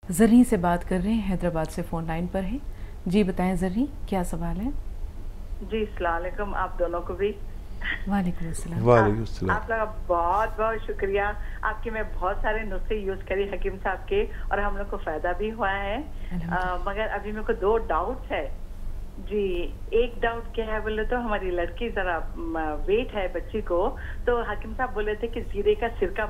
ज़र्री से बात कर रहे हैं, हैदराबाद से फ़ोन लाइन पर है। जी बताएं ज़र्री, क्या सवाल है? जी अस्सलाम वालेकुम आप दोनों को भी। वालेकुम अस्सलाम। वालेकुम अस्सलाम। आप लोग बहुत बहुत शुक्रिया। आपके मैं बहुत सारे नुस्खे यूज़ करी हकीम साहब के और हम लोग को फ़ायदा भी हुआ है। मगर अभी मेरे को 2 डाउट्स है जी। एक डाउट क्या है बोले तो हमारी लड़की ज़रा वेट है बच्ची को, तो हकीम साहब बोले थे कि जीरे का सिरका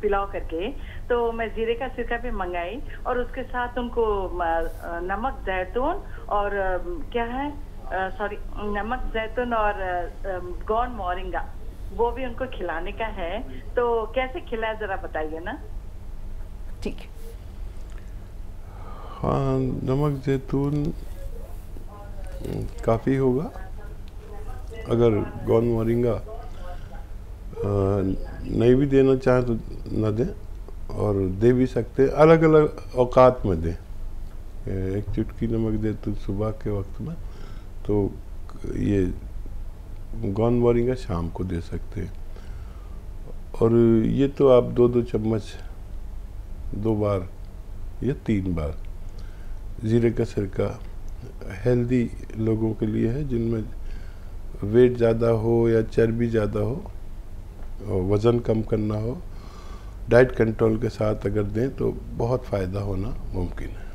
पिलाओ करके, तो मैं जीरे का सिरका भी मंगाई और उसके साथ उनको नमक जैतून और क्या है सॉरी नमक जैतून और गौन मोरिंगा वो भी उनको खिलाने का है, तो कैसे खिलाए जरा बताइए ना। ठीक। हाँ, नमक जैतून काफ़ी होगा। अगर गौन मोरिंगा नहीं भी देना चाहे तो न दें, और दे भी सकते हैं, अलग अलग औकात में दें। एक चुटकी नमक जैतून सुबह के वक्त में, तो ये गौन मोरिंगा शाम को दे सकते हैं। और ये तो आप 2-2 चम्मच 2 बार या 3 बार जीरे का सिरका हेल्दी लोगों के लिए है, जिनमें वेट ज़्यादा हो या चर्बी ज़्यादा हो और वज़न कम करना हो, डाइट कंट्रोल के साथ अगर दें तो बहुत फ़ायदा होना मुमकिन है।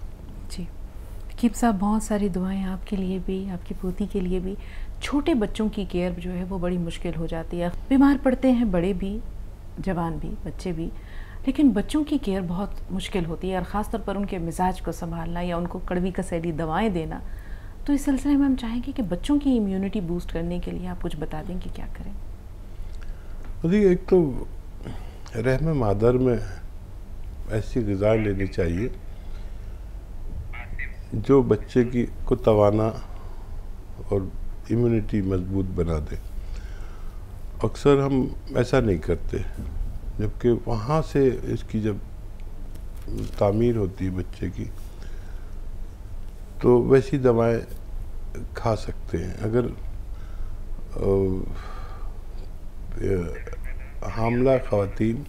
जी हकीम साहब, बहुत सारी दुआएं आपके लिए भी, आपकी पोती के लिए भी। छोटे बच्चों की केयर जो है वो बड़ी मुश्किल हो जाती है। बीमार पड़ते हैं बड़े भी, जवान भी, बच्चे भी, लेकिन बच्चों की केयर बहुत मुश्किल होती है और ख़ास तौर पर उनके मिजाज को संभालना या उनको कड़वी कसैली दवाएं देना। तो इस सिलसिले में हम चाहेंगे कि बच्चों की इम्यूनिटी बूस्ट करने के लिए आप कुछ बता दें कि क्या करें। देखिए, एक तो रहम मादर में ऐसी ग़िज़ाएं लेनी चाहिए जो बच्चे को तवाना और इम्यूनिटी मजबूत बना दे। अक्सर हम ऐसा नहीं करते, जबकि वहाँ से इसकी जब तामीर होती है बच्चे की, तो वैसी दवाएं खा सकते हैं। अगर हामला ख़वातीन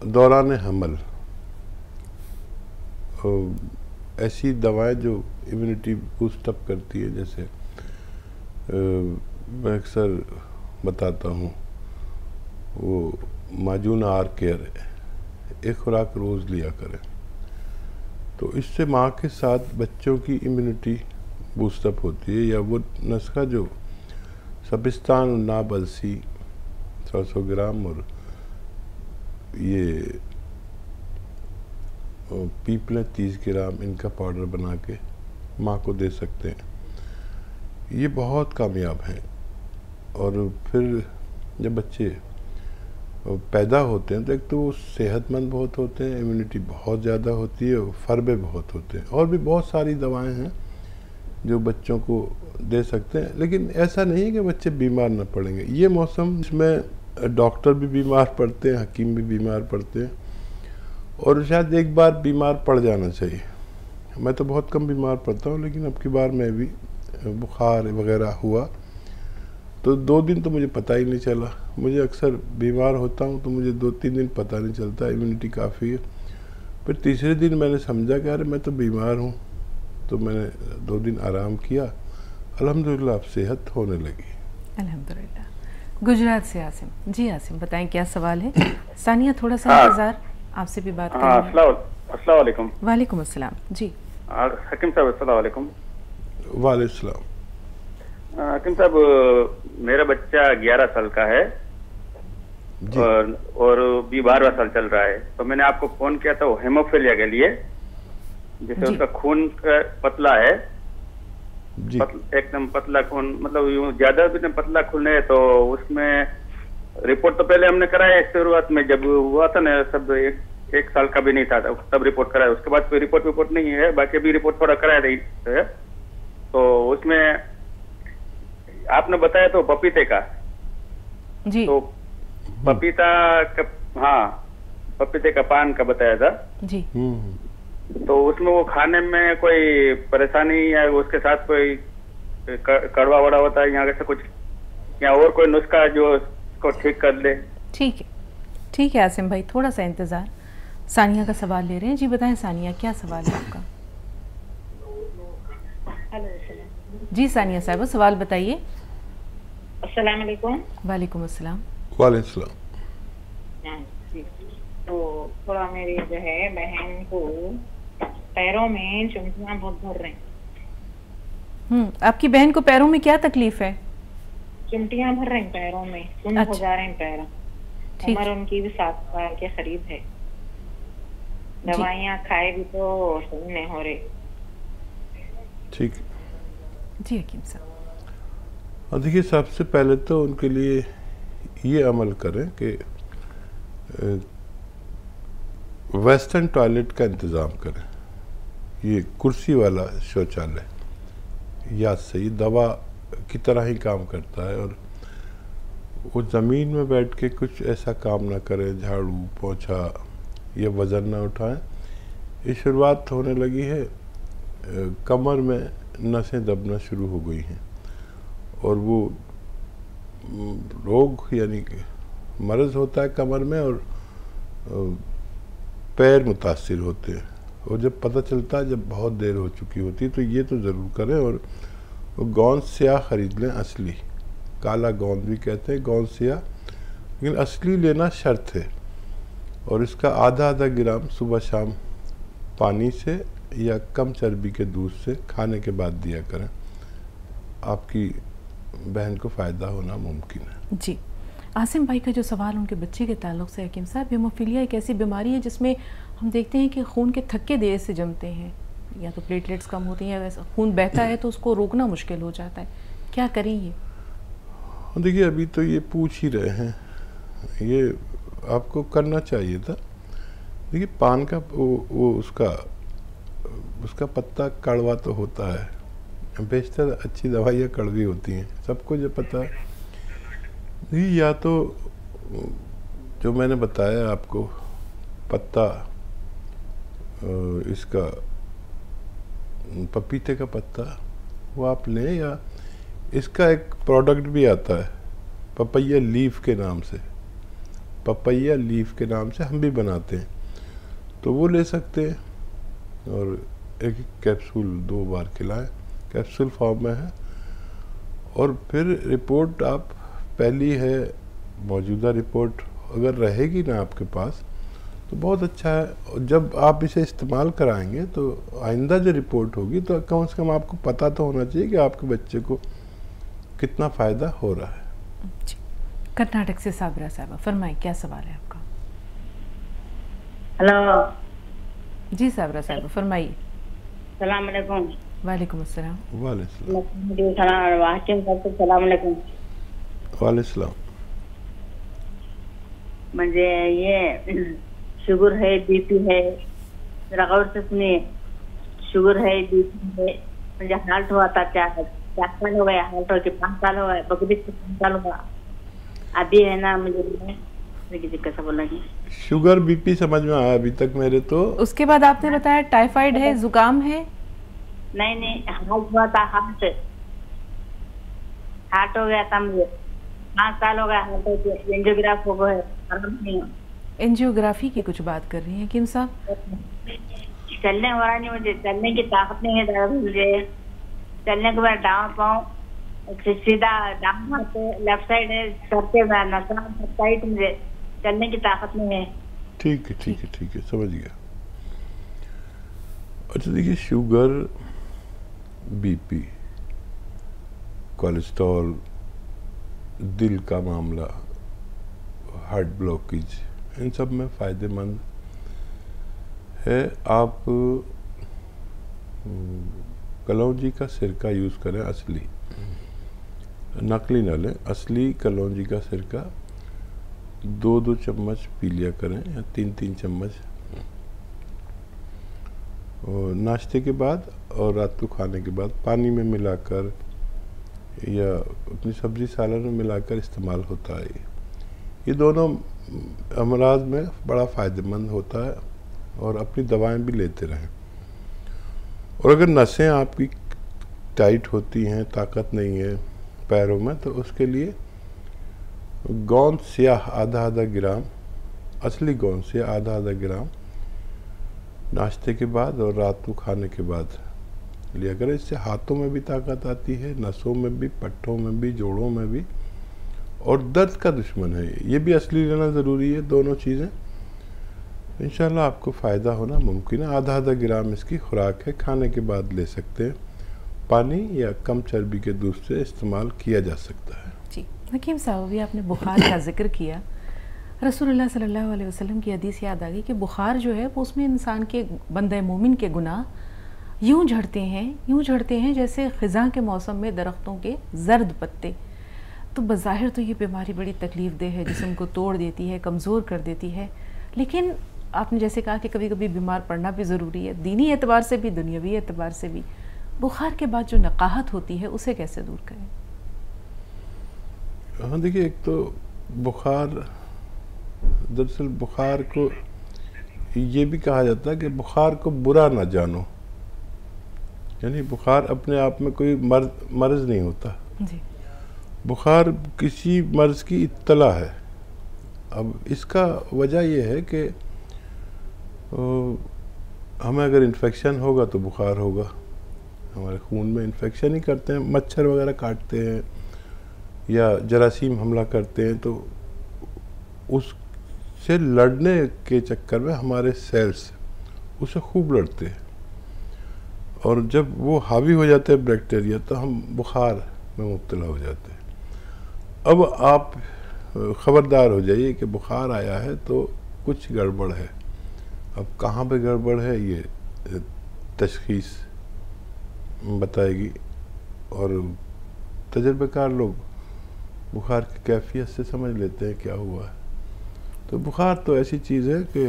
दौरान हमल ऐसी दवाएं जो इम्यूनिटी बूस्ट अप करती है, जैसे मैं अक्सर बताता हूँ वो माजून आर केयर, एक खुराक रोज़ लिया करें, तो इससे माँ के साथ बच्चों की इम्यूनिटी बूस्टअप होती है। या वो नुस्खा जो सबिस्तान नाब अलसी 100 ग्राम और ये पीपलें 30 ग्राम, इनका पाउडर बना के माँ को दे सकते हैं। ये बहुत कामयाब हैं। और फिर जब बच्चे पैदा होते हैं तो एक तो वो सेहतमंद बहुत होते हैं, इम्यूनिटी बहुत ज़्यादा होती है, फरबे बहुत होते हैं। और भी बहुत सारी दवाएं हैं जो बच्चों को दे सकते हैं, लेकिन ऐसा नहीं है कि बच्चे बीमार न पड़ेंगे। ये मौसम इसमें डॉक्टर भी बीमार पड़ते हैं, हकीम भी बीमार पड़ते हैं, और शायद एक बार बीमार पड़ जाना चाहिए। मैं तो बहुत कम बीमार पड़ता हूँ, लेकिन अब की बार मैं भी बुखार वगैरह हुआ तो 2 दिन तो मुझे पता ही नहीं चला। मुझे अक्सर बीमार होता हूँ तो मुझे 2-3 दिन पता नहीं चलता, इम्यूनिटी काफ़ी है। फिर तीसरे दिन मैंने समझा कि अरे मैं तो बीमार हूँ, तो मैंने 2 दिन आराम किया, अल्हम्दुलिल्लाह अब सेहत होने लगी। अल्हम्दुलिल्लाह। गुजरात से आसिम। जी आसिम, बताएं क्या सवाल है। सानिया, थोड़ा सा इंतज़ार, आपसे भी बात करेंगे। अस्सलाम वालेकुम। वालेकुम अस्सलाम। जी हकीम साहब, अस्सलाम वालेकुम। वालेकुम सलाम। हकीम साहब, मेरा बच्चा 11 साल का है और भी 12वां साल चल रहा है। तो मैंने आपको फोन किया था वो हेमोफीलिया के लिए, जैसे उसका खून पतला है, एकदम पतला खून, मतलब यूँ ज्यादा भी नहीं, पतला खून है। तो उसमें रिपोर्ट तो पहले हमने कराया शुरुआत में, जब हुआ था ना, सब 1 साल का भी नहीं था तब रिपोर्ट कराया। उसके बाद कोई रिपोर्ट नहीं है, बाकी भी रिपोर्ट थोड़ा कराया है। तो उसमें आपने बताया तो पपीते का, जी, तो पपीता का, हाँ पपीते का पान का बताया था जी। तो उसमें वो खाने में कोई परेशानी या उसके साथ कोई कड़वा वड़ा होता है या ऐसा कुछ, या और कोई नुस्खा जो इसको ठीक कर ले? ठीक है आसिम भाई, थोड़ा सा इंतज़ार। सानिया का सवाल ले रहे हैं। जी बताएं सानिया, क्या सवाल है आपका? जी सानिया साहब, सवाल बताइए। अस्सलाम वालेकुम। वालेकुम अस्सलाम। वालेकुम सलाम। तो थोड़ा मेरी जो है बहन को पैरों में चुमकियां बहुत भर रही। आपकी बहन को पैरों में क्या तकलीफ है? चिमटियां भर रही पैरों में, सुन्न हो जा रहे हैं पैर। उम्र उनकी भी 7 साल के करीब है। दवाइयाँ खाए भी तो सही नहीं हो रही। ठीक जी हकीम साहब। और देखिए, सबसे पहले तो उनके लिए ये अमल करें कि वेस्टर्न टॉयलेट का इंतज़ाम करें। ये कुर्सी वाला शौचालय याद से ये दवा की तरह ही काम करता है, और वो ज़मीन में बैठ के कुछ ऐसा काम ना करें, झाड़ू पोंछा या वज़न ना उठाएं। ये शुरुआत होने लगी है, कमर में नसें दबना शुरू हो गई हैं, और वो रोग यानी मर्ज़ होता है कमर में, और पैर मुतासिर होते हैं। और जब पता चलता है जब बहुत देर हो चुकी होती है, तो ये तो ज़रूर करें। और गोंद स्याह ख़रीद लें, असली, काला गोंद भी कहते हैं, गोंद स्याह, लेकिन असली लेना शर्त है। और इसका आधा आधा ग्राम सुबह शाम पानी से या कम चर्बी के दूध से खाने के बाद दिया करें। आपकी बहन को फ़ायदा होना मुमकिन है। जी आसिम भाई का जो सवाल उनके बच्चे के ताल्लुक से, हकीम साहब, हेमोफीलिया एक ऐसी बीमारी है जिसमें हम देखते हैं कि खून के थक्के देर से जमते हैं, या तो प्लेटलेट्स कम होती हैं, या वैसा खून बहता है तो उसको रोकना मुश्किल हो जाता है। क्या करें ये? देखिए, अभी तो ये पूछ ही रहे हैं, ये आपको करना चाहिए था। देखिए, पान का वो उसका पत्ता कड़वा तो होता है, बेशतर अच्छी दवाइयाँ कड़वी होती हैं, सबको जो पता है। नहीं, या तो जो मैंने बताया आपको पत्ता, इसका पपीते का पत्ता वो आप लें, या इसका एक प्रोडक्ट भी आता है पपैया लीफ के नाम से, पपैया लीफ के नाम से हम भी बनाते हैं, तो वो ले सकते हैं। और एक कैप्सूल 2 बार खिलाएं, कैप्सूल फॉर्म में है। और फिर रिपोर्ट आप पहली है, मौजूदा रिपोर्ट अगर रहेगी ना आपके पास तो बहुत अच्छा है। और जब आप इसे इस्तेमाल कराएंगे तो आइंदा जो रिपोर्ट होगी तो कम से कम आपको पता तो होना चाहिए कि आपके बच्चे को कितना फ़ायदा हो रहा है। जी कर्नाटक से साबरा साहबा, फरमाएं क्या सवाल है आपका? हेलो जी साबरा साहबा, फरमाइए। सलाम अलैकुम। वालेकुम अस्सलाम। वालेकुम। म्हणजे ये शुगर है, बीपी है, जरा गौर से सुनिए। शुगर है, बीपी है, मुझे हार्ट हुआ था 4 साल हो गया, हार्ट हो के 5 साल हो गया, बकरीद से 5 साल हुआ। अभी है ना मुझे कैसा बोला जी, शुगर बीपी समझ में आया अभी तक मेरे तो। उसके बाद आपने बताया टाइफाइड है, जुकाम है? नहीं, हार्ट हुआ था, हार्ट हो गया था मुझे, 5 साल हो गया हार्ट हो गया, एंजियोग्राफ हो गया। एंजियोग्राफी की कुछ बात कर रही हैं हकीम साहब? चलने हो रहा नहीं, मुझे चलने की ताकत नहीं है, मुझे चलने के बाद दांव पाँव सीधा दांव हाथ लेफ्ट साइड है, करते साइड मुझे चलने की ताकत नहीं है। ठीक है, समझ गया। अच्छा देखिए, शुगर, बीपी, कोलेस्ट्रॉल, दिल का मामला, हार्ट ब्लॉकेज, इन सब में फ़ायदेमंद है। आप कलौंजी का सिरका यूज़ करें, असली, नकली न लें, असली कलौंजी का सिरका 2-2 चम्मच पी लिया करें, या 3-3 चम्मच, और नाश्ते के बाद और रात को खाने के बाद पानी में मिलाकर या अपनी सब्जी सालन में मिलाकर इस्तेमाल होता है। ये दोनों अमराज में बड़ा फ़ायदेमंद होता है, और अपनी दवाएं भी लेते रहें। और अगर नसें आपकी टाइट होती हैं, ताकत नहीं है पैरों में, तो उसके लिए गोंद स्याह आधा ग्राम, असली गोंद स्याह आधा ग्राम नाश्ते के बाद और रात को खाने के बाद लिया करें। इससे हाथों में भी ताकत आती है, नसों में भी, पट्टों में भी, जोड़ों में भी, और दर्द का दुश्मन है ये भी असली लेना ज़रूरी है। दोनों चीज़ें इंशाल्लाह आपको फ़ायदा होना मुमकिन है। आधा आधा ग्राम इसकी खुराक है, खाने के बाद ले सकते हैं। पानी या कम चर्बी के दूध से इस्तेमाल किया जा सकता है। जी हकीम साहब, अभी आपने बुखार का जिक्र किया। रसूलुल्लाह सल्लल्लाहु अलैहि वसल्लम की हदीस याद आ गई कि बुखार जो है वो उसमें इंसान के, बंदे मोमिन के गुनाह यूँ झड़ते हैं जैसे ख़िज़ां के मौसम में दरख्तों के जर्द पत्ते। तो बज़ाहिर तो ये बीमारी बड़ी तकलीफ़ देह है, जिस्म को तोड़ देती है, कमज़ोर कर देती है। लेकिन आपने जैसे कहा कि कभी कभी बीमार पड़ना भी ज़रूरी है, दीनी एतबार से भी, दुनियावी एतबार से भी। बुखार के बाद जो नकाहत होती है उसे कैसे दूर करें? हाँ देखिए, एक तो बुखार, दरअसल बुखार को ये भी कहा जाता है कि बुखार को बुरा ना जानो, यानी बुखार अपने आप में कोई मर्ज़ नहीं होता जी। बुखार किसी मर्ज़ की इत्तला है। अब इसका वजह यह है कि हमें अगर इन्फेक्शन होगा तो बुखार होगा। हमारे खून में इन्फेक्शन ही करते हैं, मच्छर वगैरह काटते हैं या जरासीम हमला करते हैं, तो उससे लड़ने के चक्कर में हमारे सेल्स उससे खूब लड़ते हैं, और जब वो हावी हो जाते हैं बैक्टीरिया तो हम बुखार में मुब्तला हो जाते हैं। अब आप ख़बरदार हो जाइए कि बुखार आया है तो कुछ गड़बड़ है। अब कहाँ पे गड़बड़ है ये तशख़ीस बताएगी, और तजर्बेकार लोग बुखार की कैफियत से समझ लेते हैं क्या हुआ है। तो बुखार तो ऐसी चीज़ है कि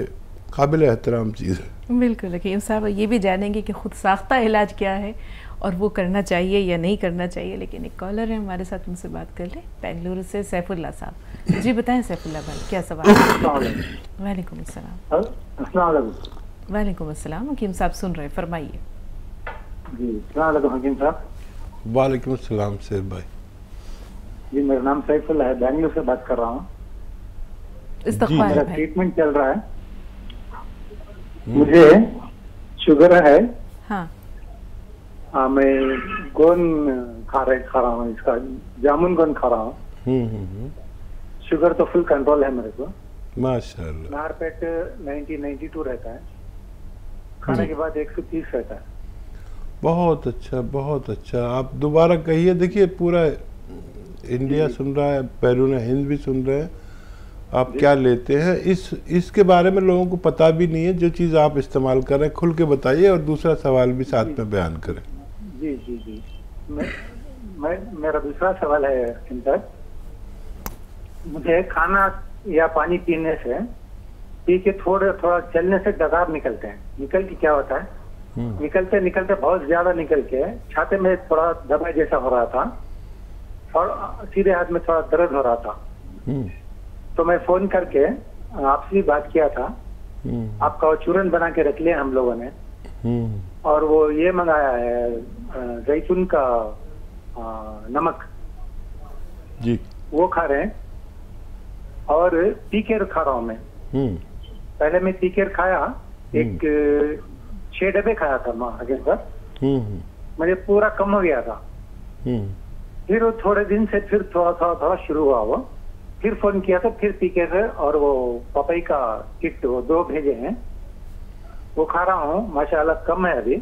काबिल एहतराम चीज़ है। बिल्कुल हकीम साहब, ये भी जानेंगे कि खुद साख्ता इलाज क्या है और वो करना चाहिए या नहीं करना चाहिए। लेकिन एक कॉलर है हमारे साथ, उनसे बात कर लें। बेंगलुरु से सैफुल्ला साहब। जी बताएं सैफुल्ला भाई, क्या सवाल है? वालेकुम अस्सलाम। वालेकुम अस्सलाम। हकीम साहब सुन रहे, फरमाइए। जी अस्सलाम हकीम साहब। वालेकुम अस्सलाम शेर भाई। जी मेरा नाम सैफुल्ला है, बेंगलुरु से बात कर रहा हूँ। इस्तक़बाल मेरा भाई। ट्रीटमेंट चल रहा है, मुझे शुगर है। हाँ मैं गोन खा रहा हूँ, इसका जामुन गोन खा रहा हूँ। शुगर तो फुल कंट्रोल है मेरे को, माशाअल्लाह। नार पेट 90-92 रहता है, खाने के बाद 130 रहता है। बहुत अच्छा, बहुत अच्छा। आप दोबारा कहिए। देखिए पूरा इंडिया सुन रहा है, बैरून हिंद भी सुन रहे हैं। आप क्या लेते हैं, इसके बारे में लोगों को पता भी नहीं है। जो चीज़ आप इस्तेमाल कर रहे हैं खुल के बताइए, और दूसरा सवाल भी साथ में बयान करें। जी जी जी। मेरा दूसरा सवाल है इंतर, मुझे खाना या पानी पीने से, पी के थोड़ा चलने से डकार निकलते हैं। निकल के क्या होता है, निकलते निकलते बहुत ज्यादा निकल के छाते में थोड़ा दबाई जैसा हो रहा था, और सीधे हाथ में थोड़ा दर्द हो रहा था। तो मैं फोन करके आपसे भी बात किया था, आपका वो चूरन बना के रख लिया हम लोगों ने, और वो ये मंगाया है जैतून का नमक जी, वो खा रहे हैं, और पीकेर खा रहा हूँ मैं। पहले मैं पीकेर खाया, एक 6 डब्बे खाया था माँ आगे पर, मुझे पूरा कम हो गया था। फिर वो थोड़े दिन से फिर थोड़ा शुरू हुआ वो, फिर फोन किया तो फिर पीकेर और वो पपाई का किट, वो 2 भेजे हैं, वो खा रहा हूँ, माशाल्लाह कम है अभी।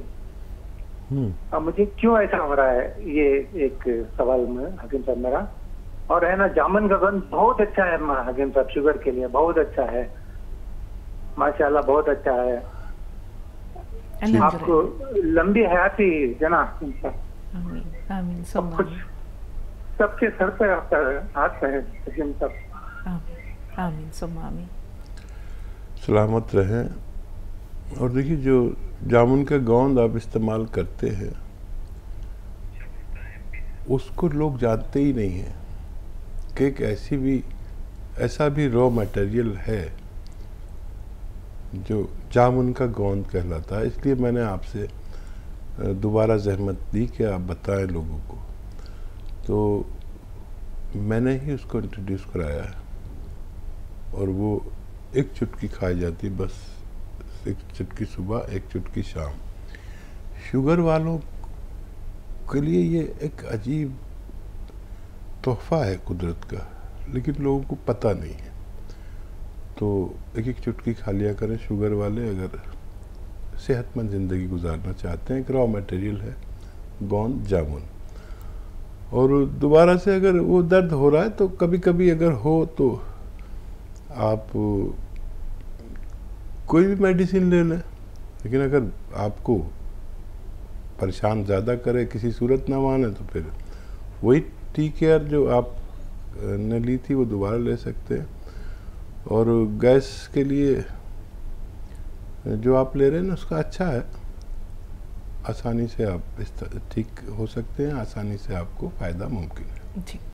अब मुझे क्यों ऐसा हो रहा है, ये एक सवाल में हकीम साहब मेरा। और है ना, जामुन का गंध बहुत अच्छा है हकीम साहब, शुगर के लिए बहुत अच्छा है, माशाल्लाह बहुत अच्छा है। आपको लंबी हयाती जना। आमीन सब कुछ सबके सर पे आपका हाथ है हकीम साहब। आमीन सुम्मा आमीन। सलामत रहें। और देखिए, जो जामुन का गोंद आप इस्तेमाल करते हैं उसको लोग जानते ही नहीं हैं कि एक ऐसा भी रॉ मटेरियल है जो जामुन का गोंद कहलाता है। इसलिए मैंने आपसे दोबारा जहमत दी कि आप बताएं लोगों को। तो मैंने ही उसको इंट्रोड्यूस कराया है, और वो एक चुटकी खाई जाती, बस एक चुटकी सुबह, एक चुटकी शाम। शुगर वालों के लिए ये एक अजीब तोहफा है कुदरत का, लेकिन लोगों को पता नहीं है। तो एक एक चुटकी खा लिया करें शुगर वाले, अगर सेहतमंद ज़िंदगी गुजारना चाहते हैं। एक रॉ मटेरियल है गोंद जामुन। और दोबारा से अगर वो दर्द हो रहा है तो कभी कभी अगर हो तो आप कोई भी मेडिसिन ले लें, लेकिन अगर आपको परेशान ज़्यादा करे, किसी सूरत ना माने, तो फिर वही टी केयर जो आप ने ली थी वो दोबारा ले सकते हैं। और गैस के लिए जो आप ले रहे हैं ना उसका अच्छा है, आसानी से आप ठीक हो सकते हैं, आसानी से आपको फ़ायदा मुमकिन है। जी।